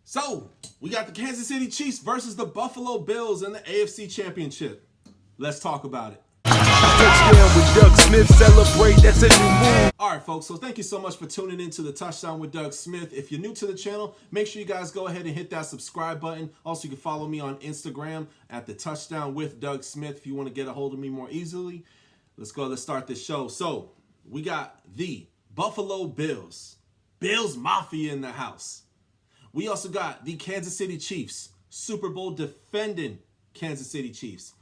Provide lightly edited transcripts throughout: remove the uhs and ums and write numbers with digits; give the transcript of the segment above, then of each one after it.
So, we got the Kansas City Chiefs versus the Buffalo Bills in the AFC Championship. Let's talk about it. Touchdown with Doug Smith, celebrate, that's a new move. All right, folks, so thank you so much for tuning into the Touchdown with Doug Smith. If you're new to the channel, make sure you guys go ahead and hit that subscribe button. Also, you can follow me on Instagram at the Touchdown with Doug Smith if you want to get a hold of me more easily. Let's start this show. So, we got the Buffalo Bills. Bills Mafia in the house. We also got the Kansas City Chiefs, Super Bowl defending Kansas City Chiefs.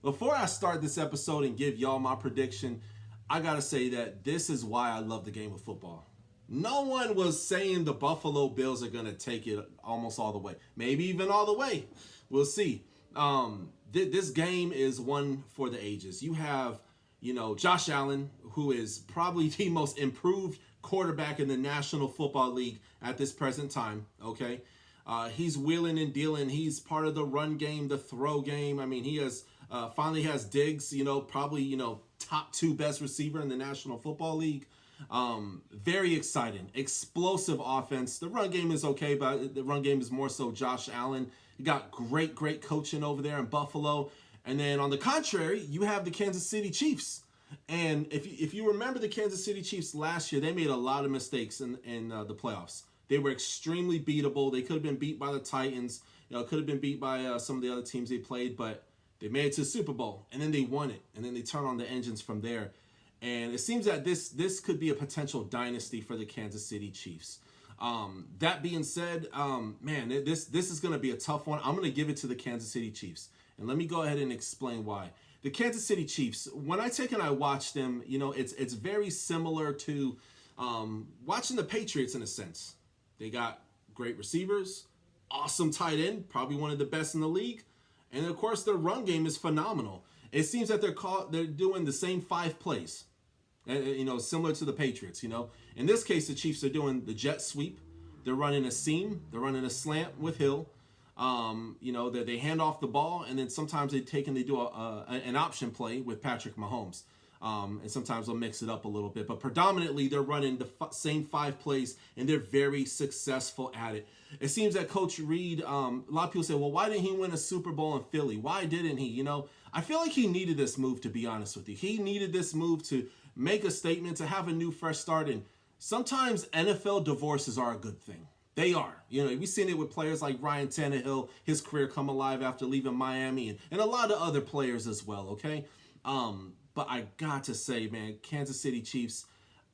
Before I start this episode and give y'all my prediction, I gotta say that this is why I love the game of football. No one was saying the Buffalo Bills are gonna take it almost all the way, maybe even all the way. We'll see. This game is one for the ages. You have, Josh Allen, who is probably the most improved quarterback in the National Football League at this present time. Okay, he's wheeling and dealing. He's part of the run game, the throw game. I mean, he has. Finally has Diggs, probably, top 2 best receiver in the National Football League. Very exciting, explosive offense. The run game is okay, but the run game is more so Josh Allen. You got great coaching over there in Buffalo. And then on the contrary, you have the Kansas City Chiefs. And if you remember the Kansas City Chiefs last year, they made a lot of mistakes in the playoffs. They were extremely beatable. They could have been beat by the Titans. Could have been beat by some of the other teams they played, but they made it to the Super Bowl, and then they won it, and then they turn on the engines from there. And it seems that this could be a potential dynasty for the Kansas City Chiefs. That being said, man, this is going to be a tough one. I'm going to give it to the Kansas City Chiefs, and let me go ahead and explain why. The Kansas City Chiefs, when I watch them, it's very similar to watching the Patriots in a sense. They got great receivers, awesome tight end, probably one of the best in the league. And of course, their run game is phenomenal. It seems that they're doing the same 5 plays, similar to the Patriots. In this case, the Chiefs are doing the jet sweep. They're running a seam. They're running a slant with Hill. They hand off the ball, and then sometimes they do an option play with Patrick Mahomes. And sometimes they'll mix it up a little bit, but predominantly they're running the same 5 plays, and they're very successful at it. It seems that Coach Reed, a lot of people say, well, why didn't he win a Super Bowl in Philly? Why didn't he? I feel like he needed this move, to be honest with you. He needed this move to make a statement, to have a new fresh start. And sometimes NFL divorces are a good thing. They are. We've seen it with players like Ryan Tannehill, his career come alive after leaving Miami, and a lot of other players as well, okay? But I got to say, man, Kansas City Chiefs,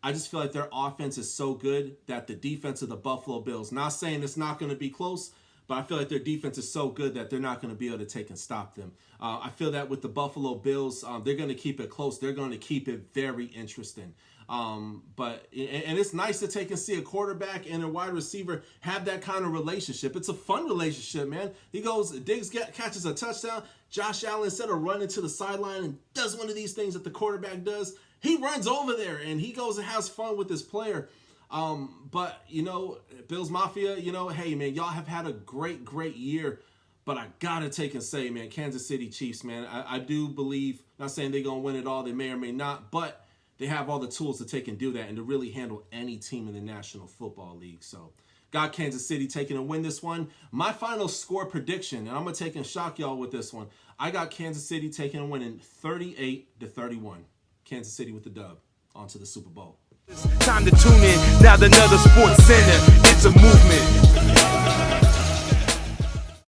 I just feel like their offense is so good that the defense of the Buffalo Bills, not saying it's not going to be close, but I feel like their defense is so good that they're not going to be able to take and stop them. I feel that with the Buffalo Bills, they're going to keep it close. They're going to keep it very interesting. But it's nice to take and see a quarterback and a wide receiver have that kind of relationship. It's a fun relationship, man. Diggs catches a touchdown. Josh Allen, instead of running to the sideline and does one of these things that the quarterback does, he runs over there and he goes and has fun with his player. But Bills Mafia, hey, man, y'all have had a great year. But I gotta take and say, man, Kansas City Chiefs, man, I do believe, not saying they're gonna win it all, they may or may not, but they have all the tools to take and do that and to really handle any team in the National Football League. So, got Kansas City taking and win this one. My final score prediction, and I'm going to take and shock y'all with this one. I got Kansas City taking and winning 38-31. Kansas City with the dub. On to the Super Bowl. Time to tune in, now another sports center. It's a movement.